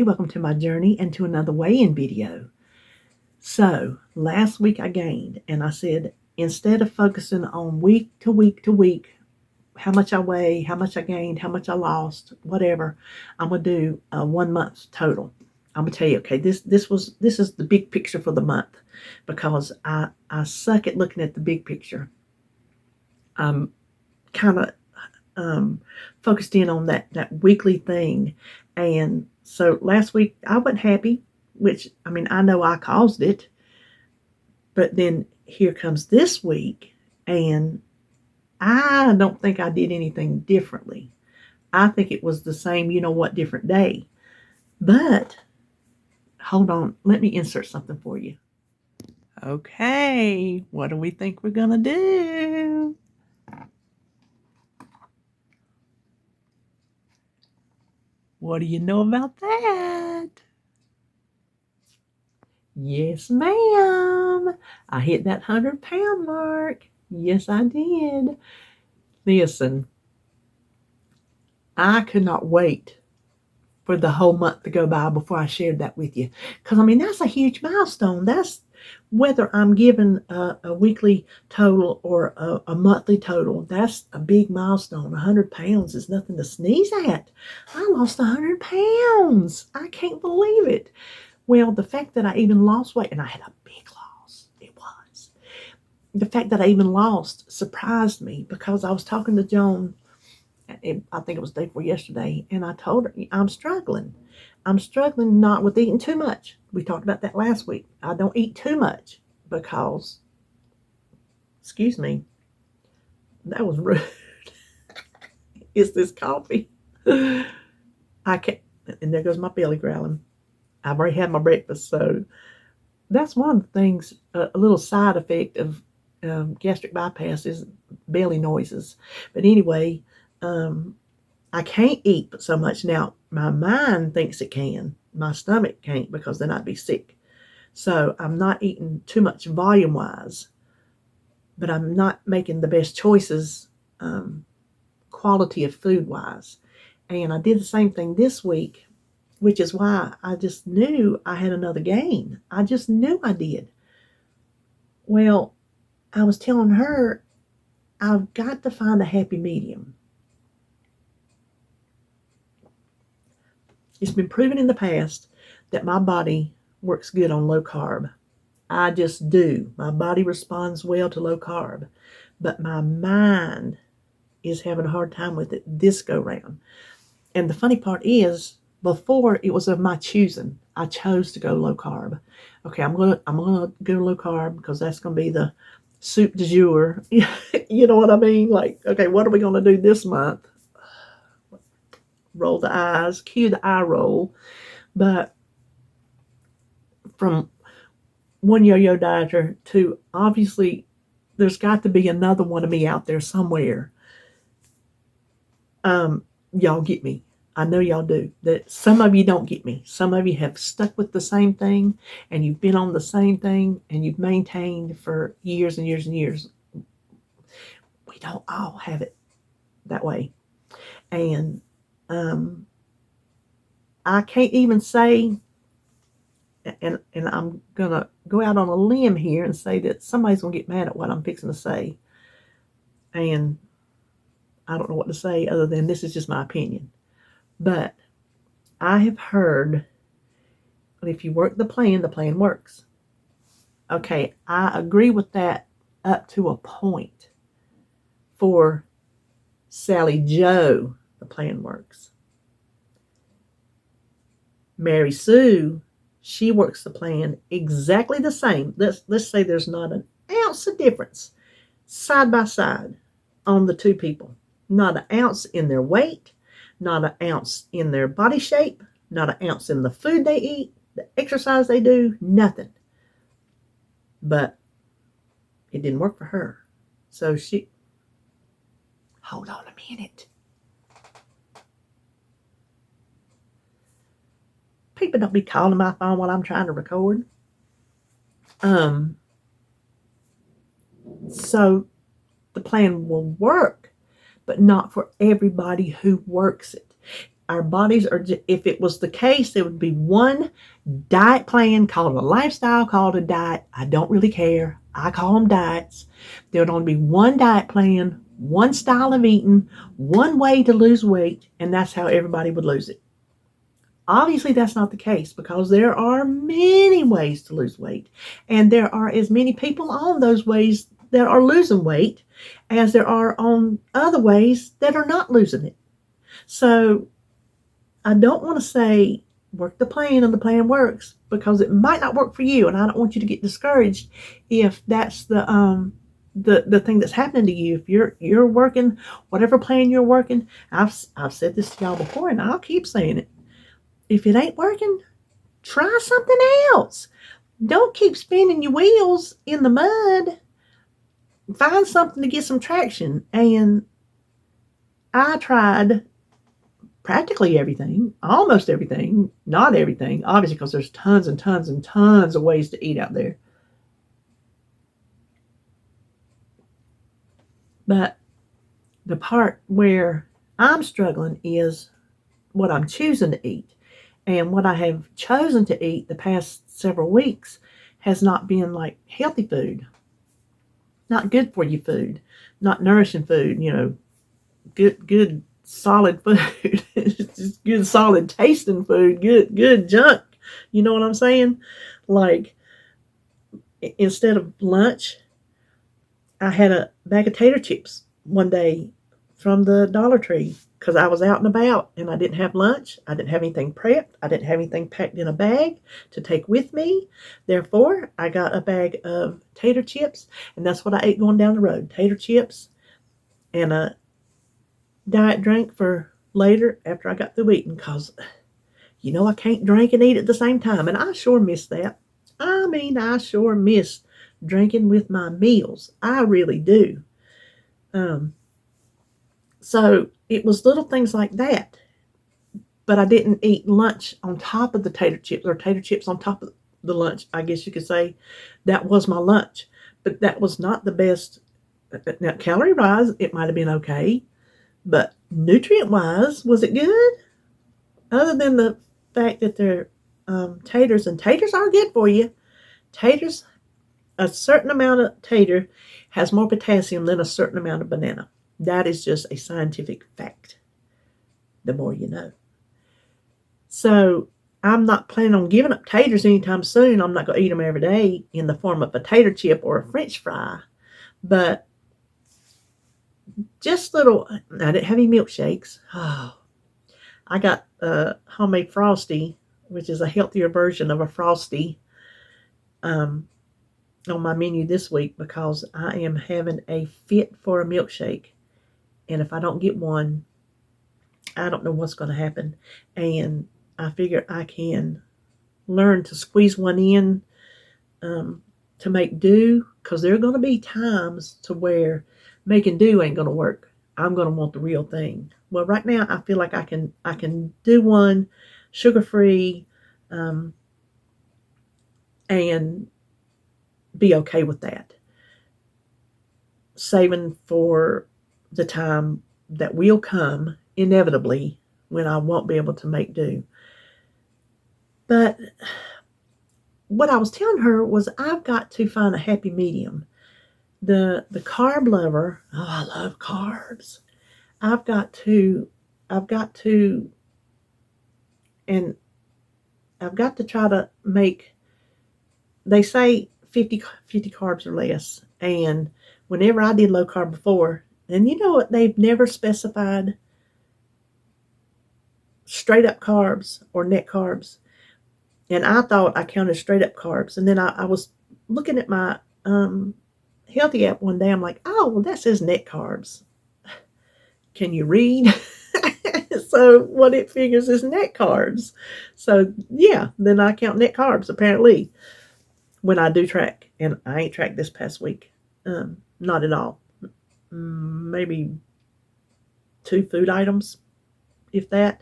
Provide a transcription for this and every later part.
everybody. Welcome to my journey and to another weigh-in video. So, last week I gained, and I said, instead of focusing on week to week to week, how much I weigh, how much I gained, how much I lost, whatever, I'm going to do a 1 month total. I'm going to tell you, okay, this is the big picture for the month, because I suck at looking at the big picture. I'm kind of focused in on that weekly thing. And so last week I wasn't happy, which, I mean, I know I caused it, but then here comes this week, and I don't think I did anything differently. I think it was the same, different day. But hold on, let me insert something for you. Okay, what do we think we're gonna do? What do you know about that? Yes, ma'am. I hit that 100-pound mark. Yes, I did. Listen, I could not wait for the whole month to go by before I shared that with you. Because, I mean, that's a huge milestone. That's whether I'm given a weekly total or a monthly total. That's a big milestone. 100 pounds is nothing to sneeze at. I lost 100 pounds. I can't believe it. Well, the fact that I even lost weight, and I had a big loss, it was. The fact that I even lost surprised me, because I was talking to Joan, I think it was the day before yesterday, and I told her, I'm struggling. I'm struggling not with eating too much. We talked about that last week. I don't eat too much because, excuse me, that was rude. Is this coffee? I can't, and there goes my belly growling. I've already had my breakfast, so that's one of the things, a little side effect of gastric bypass is belly noises. But anyway, I can't eat so much. Now, my mind thinks it can. My stomach can't, because then I'd be sick. So I'm not eating too much volume-wise, but I'm not making the best choices quality of food-wise. And I did the same thing this week, which is why I just knew I had another gain. I just knew I did. Well, I was telling her, I've got to find a happy medium. It's been proven in the past that my body works good on low carb. I just do. My body responds well to low carb. But my mind is having a hard time with it this go round. And the funny part is, before it was of my choosing. I chose to go low carb. Okay, I'm gonna go low carb because that's gonna be the soup du jour. You know what I mean? Like, okay, what are we gonna do this month? Roll the eyes, cue the eye roll. But from one yo-yo dieter to, obviously, there's got to be another one of me out there somewhere. Y'all get me. I know y'all do. That some of you don't get me. Some of you have stuck with the same thing, and you've been on the same thing, and you've maintained for years and years and years. We don't all have it that way. And I can't even say, and I'm going to go out on a limb here and say that somebody's going to get mad at what I'm fixing to say. And I don't know what to say other than this is just my opinion. But I have heard that if you work the plan works. Okay, I agree with that up to a point. For Sally Joe, the plan works. Mary Sue, she works the plan exactly the same. Let's say there's not an ounce of difference side by side on the two people. Not an ounce in their weight, not an ounce in their body shape, not an ounce in the food they eat, the exercise they do, nothing. But it didn't work for her. So she, hold on a minute. People don't be calling my phone while I'm trying to record. So the plan will work, but not for everybody who works it. our bodies are, if it was the case, there would be one diet plan, called a lifestyle, called a diet. I don't really care. I call them diets. There would only be one diet plan, one style of eating, one way to lose weight, and that's how everybody would lose it. Obviously, that's not the case, because there are many ways to lose weight, and there are as many people on those ways that are losing weight as there are on other ways that are not losing it. So I don't want to say work the plan and the plan works, because it might not work for you, and I don't want you to get discouraged if that's the thing that's happening to you. If you're working whatever plan you're working, I've said this to y'all before, and I'll keep saying it. If it ain't working, try something else. Don't keep spinning your wheels in the mud. Find something to get some traction. And I tried practically everything, almost everything, not everything, obviously, because there's tons and tons and tons of ways to eat out there. But the part where I'm struggling is what I'm choosing to eat. And what I have chosen to eat the past several weeks has not been like healthy food, not good for you food, not nourishing food, good solid food, just good solid tasting food, good junk. You know what I'm saying? Like, instead of lunch, I had a bag of tater chips one day from the Dollar Tree, because I was out and about and I didn't have lunch. I didn't have anything prepped. I didn't have anything packed in a bag to take with me. Therefore, I got a bag of tater chips, and that's what I ate going down the road. Tater chips and a diet drink for later after I got through eating, because, I can't drink and eat at the same time. And I sure miss that. I sure miss drinking with my meals. I really do. So it was little things like that. But I didn't eat lunch on top of the tater chips, or tater chips on top of the lunch. I guess you could say that was my lunch. But that was not the best. Now, calorie-wise, it might have been okay. But nutrient-wise, was it good? Other than the fact that they're taters, and taters are good for you. Taters, a certain amount of tater has more potassium than a certain amount of banana. That is just a scientific fact. The more you know. So I'm not planning on giving up taters anytime soon. I'm not going to eat them every day in the form of a tater chip or a French fry. But just little, I didn't have any milkshakes. Oh, I got a homemade Frosty, which is a healthier version of a Frosty, on my menu this week, because I am having a fit for a milkshake. And if I don't get one, I don't know what's going to happen. And I figure I can learn to squeeze one in to make do, because there are going to be times to where making do ain't going to work. I'm going to want the real thing. Well, right now I feel like I can do one sugar-free and be okay with that. Saving for the time that will come inevitably when I won't be able to make do. But what I was telling her was, I've got to find a happy medium. The carb lover, oh, I love carbs. I've got to try to make, they say 50 carbs or less. And whenever I did low carb before, and you know what, they've never specified straight up carbs or net carbs. And I thought I counted straight up carbs. And then I was looking at my healthy app one day. I'm like, oh, well, that says net carbs. Can you read? So what it figures is net carbs. So yeah, then I count net carbs apparently when I do track. And I ain't tracked this past week. Not at all. Maybe 2 food items, if that.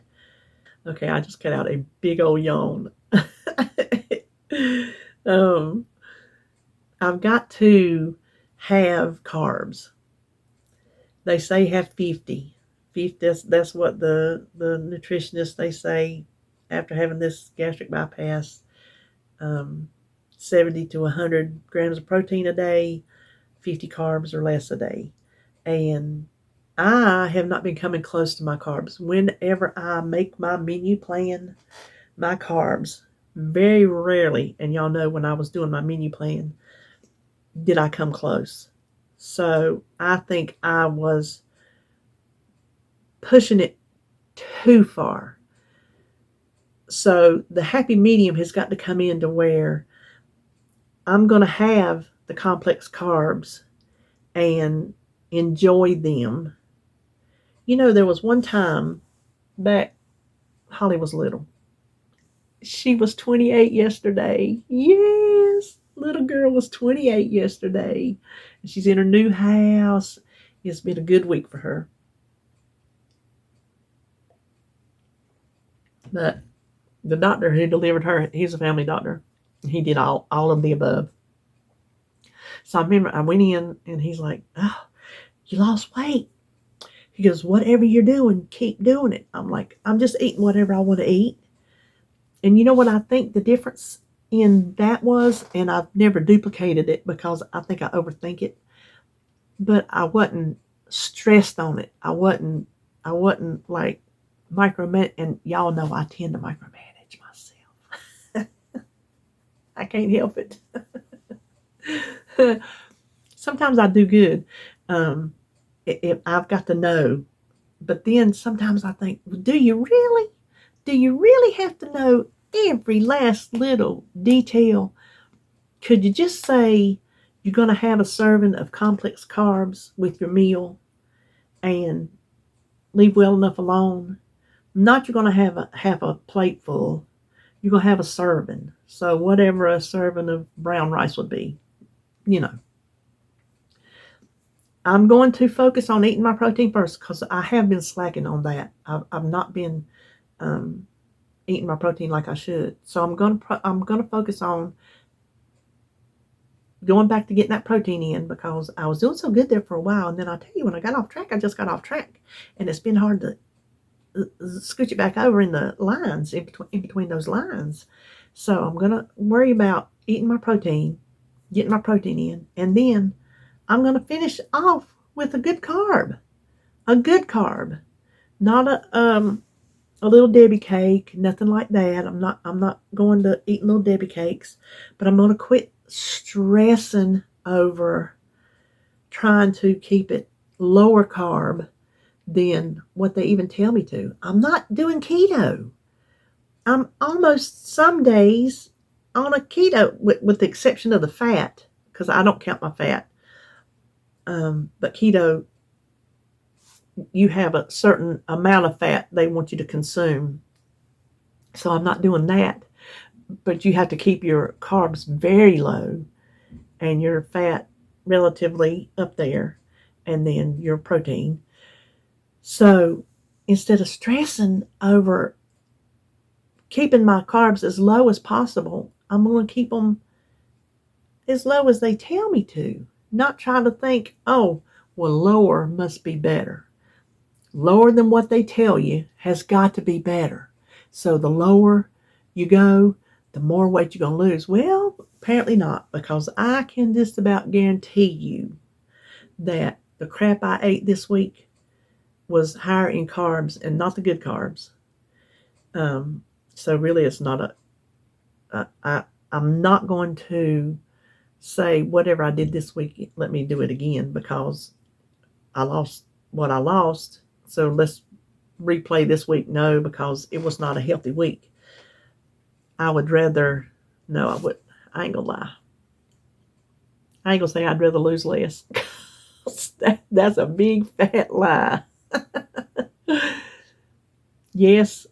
Okay, I just cut out a big old yawn. I've got to have carbs. They say have 50. That's what the nutritionists, they say, after having this gastric bypass, um, 70 to 100 grams of protein a day, 50 carbs or less a day. And I have not been coming close to my carbs. Whenever I make my menu plan, my carbs, very rarely, and y'all know when I was doing my menu plan, did I come close. So I think I was pushing it too far. So the happy medium has got to come in to where I'm going to have the complex carbs and enjoy them. You know, there was one time back, Holly was little. She was 28 yesterday. Yes, little girl was 28 yesterday. She's in her new house. It's been a good week for her. But the doctor who delivered her, he's a family doctor. He did all of the above. So I remember I went in and he's like, "Oh, you lost weight." He goes, "Whatever you're doing, keep doing it." I'm like, "I'm just eating whatever I want to eat." And you know what I think the difference in that was? And I've never duplicated it because I think I overthink it. But I wasn't stressed on it. I wasn't like micromanage. And y'all know I tend to micromanage myself. I can't help it. Sometimes I do good. If I've got to know. But then sometimes I think, do you really? Do you really have to know every last little detail? Could you just say you're going to have a serving of complex carbs with your meal and leave well enough alone? Not you're going to have a plate full. You're going to have a serving. So whatever a serving of brown rice would be, you know. I'm going to focus on eating my protein first because I have been slacking on that. I've not been eating my protein like I should. So I'm gonna focus on going back to getting that protein in because I was doing so good there for a while, and then I tell you, when I got off track, I just got off track, and it's been hard to scooch it back over in the lines in between those lines. So I'm gonna worry about eating my protein, getting my protein in, and then I'm gonna finish off with a good carb, not a little Debbie cake, nothing like that. I'm not going to eat little Debbie cakes, but I'm going to quit stressing over trying to keep it lower carb than what they even tell me to. I'm not doing keto. I'm almost some days on a keto, with the exception of the fat, because I don't count my fat. But keto, you have a certain amount of fat they want you to consume. So I'm not doing that. But you have to keep your carbs very low and your fat relatively up there, and then your protein. So instead of stressing over keeping my carbs as low as possible, I'm going to keep them as low as they tell me to. Not try to think, oh, well, lower must be better. Lower than what they tell you has got to be better. So the lower you go, the more weight you're going to lose. Well, apparently not, because I can just about guarantee you that the crap I ate this week was higher in carbs and not the good carbs. So really it's not I'm not going to say whatever I did this week, let me do it again, because I lost what I lost. So let's replay this week. No, because it was not a healthy week. I would rather, no, I ain't gonna lie. I ain't gonna say I'd rather lose less. That's a big fat lie. Yes,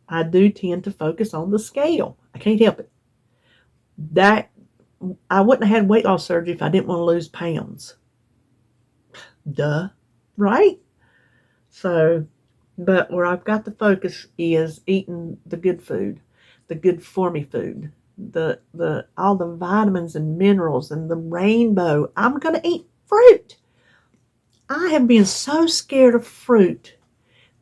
I do tend to focus on the scale. I can't help it. That I wouldn't have had weight loss surgery if I didn't want to lose pounds. Duh, right? So, but where I've got to focus is eating the good food, the good for me food, the all the vitamins and minerals and the rainbow. I'm gonna eat fruit. I have been so scared of fruit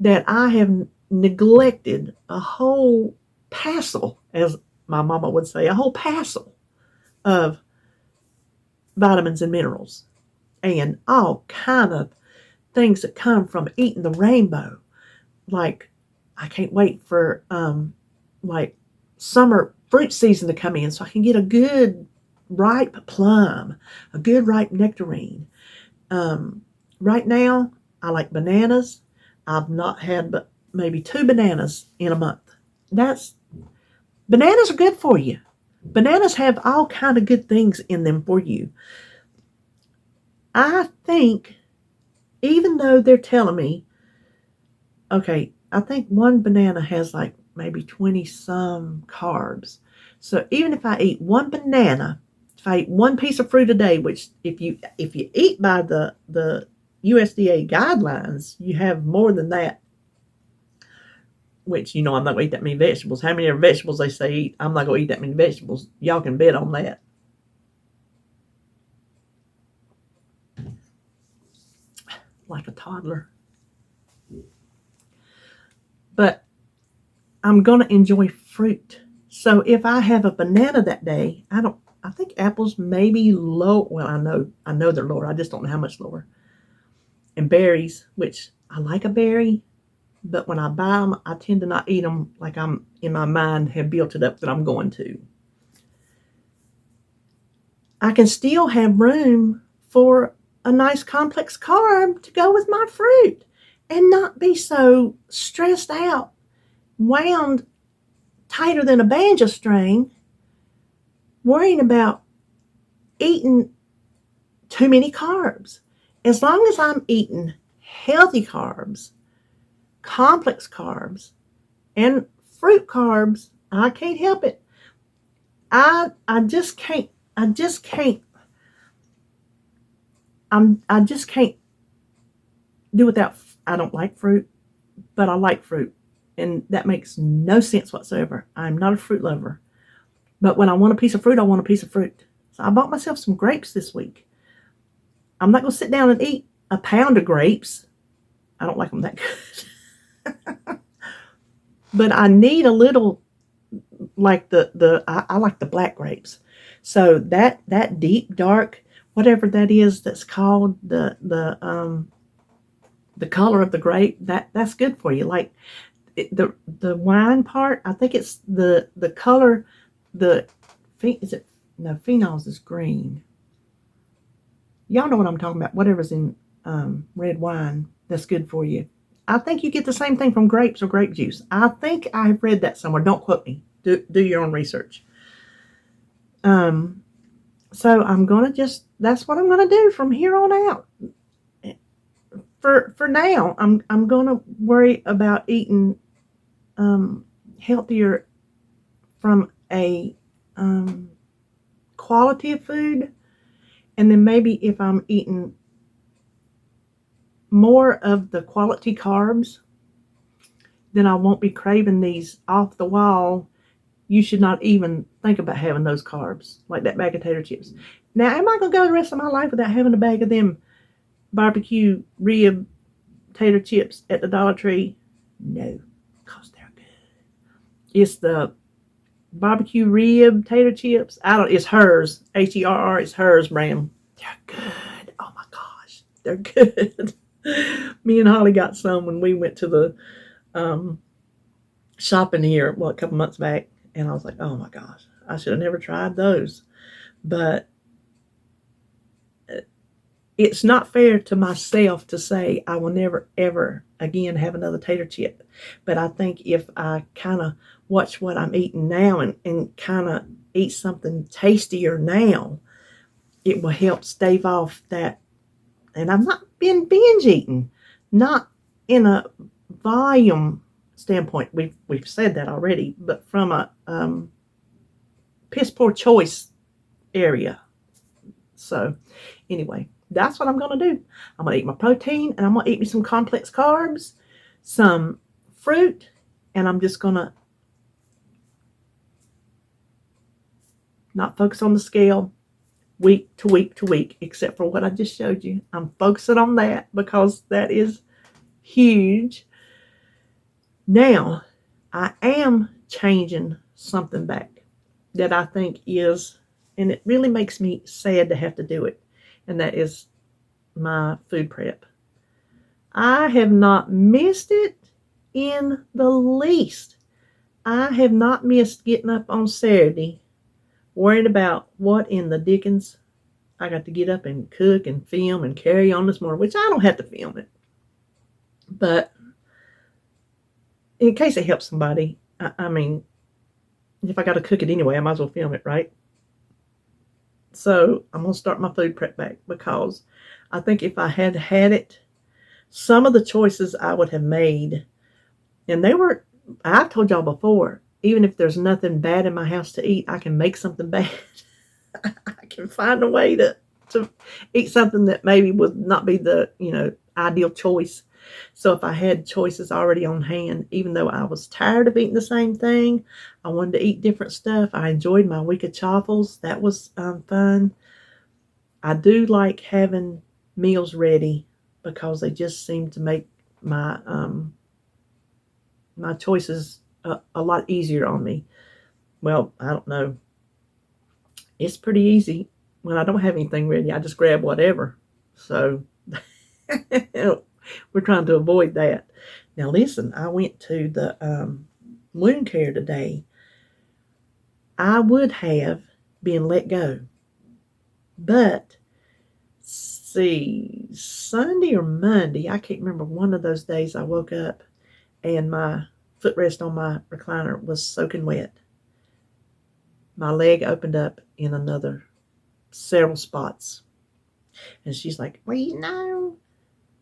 that I have neglected a whole passel, as my mama would say, a whole passel of vitamins and minerals and all kind of things that come from eating the rainbow. Like, I can't wait for like summer fruit season to come in so I can get a good ripe plum, a good ripe nectarine. Right now, I like bananas. I've not had but maybe 2 bananas in a month. Bananas are good for you. Bananas have all kind of good things in them for you. I think, even though they're telling me, okay, I think one banana has like maybe 20 some carbs. So even if I eat one banana, if I eat one piece of fruit a day, which if you eat by the USDA guidelines, you have more than that. Which, I'm not going to eat that many vegetables. How many vegetables they say eat? I'm not going to eat that many vegetables. Y'all can bet on that. Like a toddler. But I'm going to enjoy fruit. So if I have a banana that day, I think apples may be low. Well, I know they're lower. I just don't know how much lower. And berries, which I like a berry, but when I buy them, I tend to not eat them like I'm in my mind have built it up that I'm going to. I can still have room for a nice complex carb to go with my fruit and not be so stressed out, wound tighter than a banjo string, worrying about eating too many carbs. As long as I'm eating healthy carbs, complex carbs, and fruit carbs, I can't help it. I just can't. I just can't do without. I don't like fruit, but I like fruit, and that makes no sense whatsoever. I'm not a fruit lover, but when I want a piece of fruit, I want a piece of fruit. So I bought myself some grapes this week. I'm not going to sit down and eat a pound of grapes. I don't like them that good. But I need a little, like I like the black grapes. So that deep dark, whatever that is, that's called the color of the grape, that's good for you. Like the wine part, I think it's the color, phenols is green. Y'all know what I'm talking about. Whatever's in red wine, that's good for you. I think you get the same thing from grapes or grape juice. I think I've read that somewhere. Don't quote me. Do your own research. So I'm gonna that's what I'm gonna do from here on out. For now, I'm gonna worry about eating healthier from a quality of food, and then maybe if I'm eating more of the quality carbs, then I won't be craving these off the wall. You should not even think about having those carbs, like that bag of tater chips. Now, am I going to go the rest of my life without having a bag of them barbecue rib tater chips at the Dollar Tree? No, because they're good. It's the barbecue rib tater chips. It's Hers, Herr, it's Hers brand. They're good. Oh my gosh, they're good. Me and Holly got some when we went to the shopping here, a couple months back, and I was like, oh my gosh, I should have never tried those. But it's not fair to myself to say I will never, ever again have another tater chip. But I think if I kind of watch what I'm eating now and kind of eat something tastier now, it will help stave off that. And I've not been binge eating, not in a volume standpoint. We've said that already, but from a piss poor choice area. So anyway, that's what I'm going to do. I'm going to eat my protein, and I'm going to eat me some complex carbs, some fruit, and I'm just going to not focus on the scale week to week to week, except for what I just showed you. I'm focusing on that because that is huge. Now, I am changing something back that I think is, and it really makes me sad to have to do it, and that is my food prep. I have not missed it in the least. I have not missed getting up on Saturday worrying about what in the dickens I got to get up and cook and film and carry on this morning, which I don't have to film it. But in case it helps somebody, I mean, if I got to cook it anyway, I might as well film it, right? So I'm going to start my food prep back because I think if I had had it, some of the choices I would have made, and I've told y'all before, even if there's nothing bad in my house to eat, I can make something bad. I can find a way to eat something that maybe would not be the, ideal choice. So if I had choices already on hand, even though I was tired of eating the same thing, I wanted to eat different stuff. I enjoyed my week of chaffles. That was fun. I do like having meals ready because they just seem to make my my choices a lot easier on me. Well, I don't know. It's pretty easy when I don't have anything ready. I just grab whatever. So we're trying to avoid that. Now, listen, I went to the wound care today. I would have been let go, but see, Sunday or Monday, I can't remember, one of those days I woke up and my footrest on my recliner was soaking wet. My leg opened up in several spots. And she's like, well,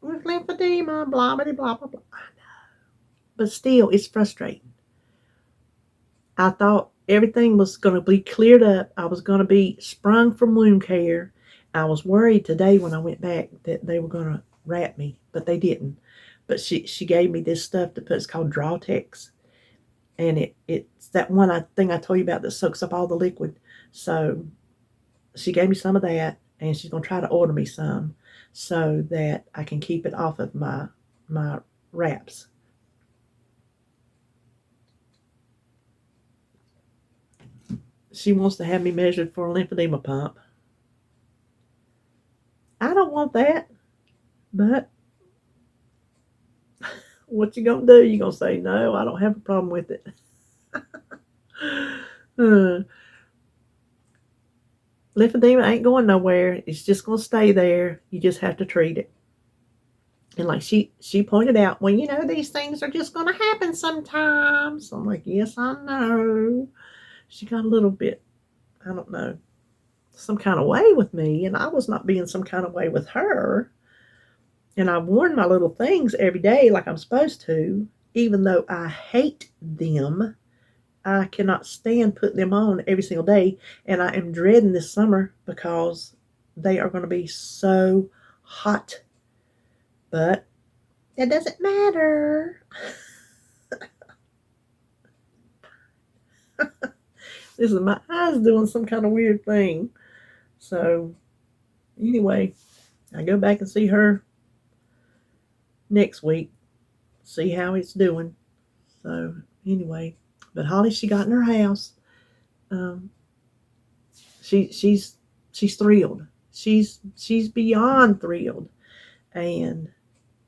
with lymphedema, blah, blah, blah, blah, blah. I know. But still, it's frustrating. I thought everything was going to be cleared up. I was going to be sprung from wound care. I was worried today when I went back that they were going to wrap me, but they didn't. But she gave me this stuff to put. It's called Drawtex. And it's that one thing I told you about that soaks up all the liquid. So she gave me some of that, and she's going to try to order me some so that I can keep it off of my wraps. She wants to have me measured for a lymphedema pump. I don't want that, but what you gonna do? You gonna say, no, I don't have a problem with it. Lymphedema ain't going nowhere. It's just gonna stay there. You just have to treat it. And like she pointed out, well, these things are just gonna happen sometimes. I'm like, yes, I know. She got a little bit, I don't know, some kind of way with me, and I was not being some kind of way with her. And I worn my little things every day like I'm supposed to, even though I hate them. I cannot stand putting them on every single day, and I am dreading this summer because they are going to be so hot. But that doesn't matter. This is my eyes doing some kind of weird thing. So anyway, I go back and see her next week, see how it's doing. So anyway, but Holly, she got in her house. She's thrilled. She's beyond thrilled, and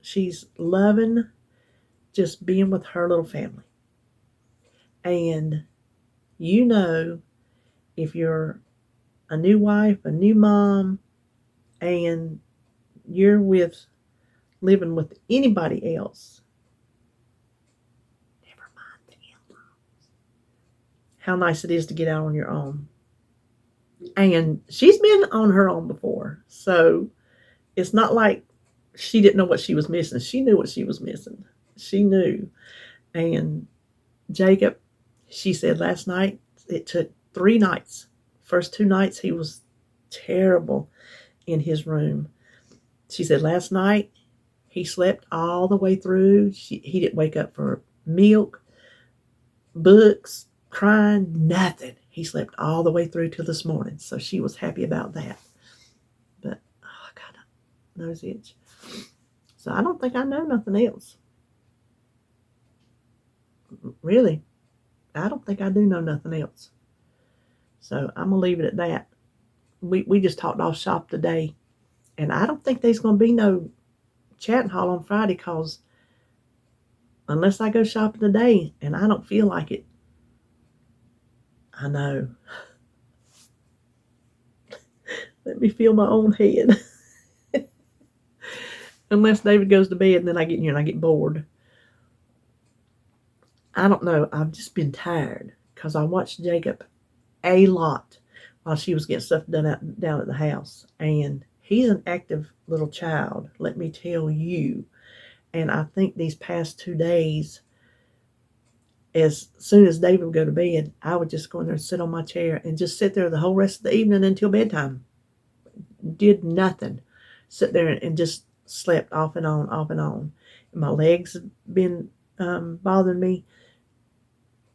she's loving just being with her little family. And if you're a new wife, a new mom, and you're living with anybody else, never mind the in-laws, how nice it is to get out on your own. And she's been on her own before, so it's not like she didn't know what she was missing. She knew what she was missing. She knew. And Jacob, she said last night, it took 3 nights. First 2 nights, he was terrible in his room. She said last night, he slept all the way through. He didn't wake up for milk, books, crying, nothing. He slept all the way through till this morning. So she was happy about that. But, oh, God, nose itch. So I don't think I know nothing else. really, I don't think I do know nothing else. So I'm going to leave it at that. We just talked off shop today, and I don't think there's going to be no chatting hall on Friday because unless I go shopping today and I don't feel like it, I know. Let me feel my own head. Unless David goes to bed and then I get here and I get bored. I don't know. I've just been tired because I watched Jacob a lot while she was getting stuff done down at the house. And he's an active little child, let me tell you. And I think these past 2 days, as soon as David would go to bed, I would just go in there and sit on my chair and just sit there the whole rest of the evening until bedtime. Did nothing. Sit there and just slept off and on, off and on. And my legs have been bothering me,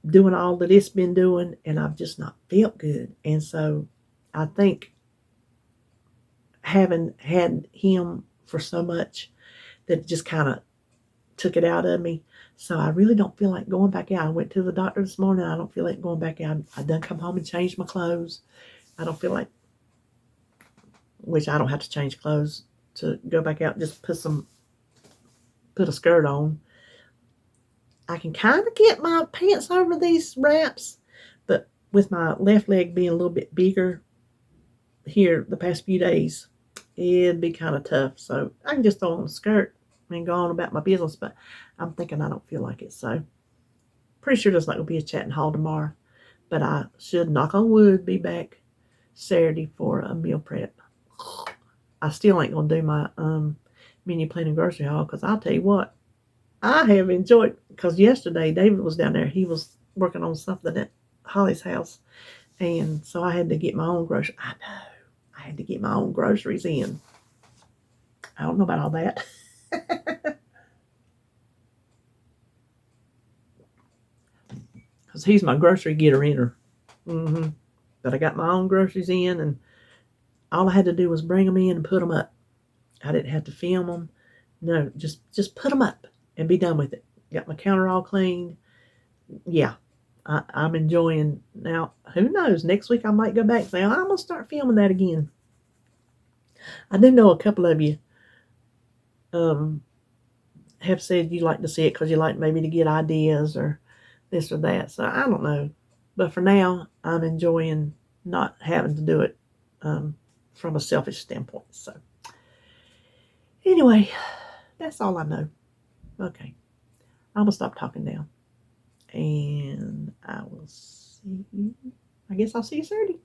doing all that it's been doing, and I've just not felt good. And so I think having had him for so much that it just kind of took it out of me. So I really don't feel like going back out. I went to the doctor this morning. I don't feel like going back out. I done come home and changed my clothes. I don't feel like, which I don't have to change clothes to go back out and just put a skirt on. I can kind of get my pants over these wraps, but with my left leg being a little bit bigger here the past few days, it'd be kind of tough. So I can just throw on a skirt and go on about my business, but I'm thinking I don't feel like it. So pretty sure there's not going to be a chatting hall tomorrow, but I should, knock on wood, be back Saturday for a meal prep. I still ain't going to do my menu planning grocery haul because I'll tell you what, I have enjoyed, because yesterday David was down there. He was working on something at Holly's house. And so I had to get my own groceries. I know. I had to get my own groceries in. I don't know about all that. Because he's my grocery getter-inner. But I got my own groceries in, and all I had to do was bring them in and put them up. I didn't have to film them. No, just put them up and be done with it. Got my counter all clean. Yeah, I'm enjoying. Now, who knows? Next week I might go back and say, oh, I'm going to start filming that again. I do know a couple of you have said you like to see it because you like maybe to get ideas or this or that. So I don't know. But for now, I'm enjoying not having to do it from a selfish standpoint. So anyway, that's all I know. Okay. I'm going to stop talking now. And I will see you. I guess I'll see you Saturday.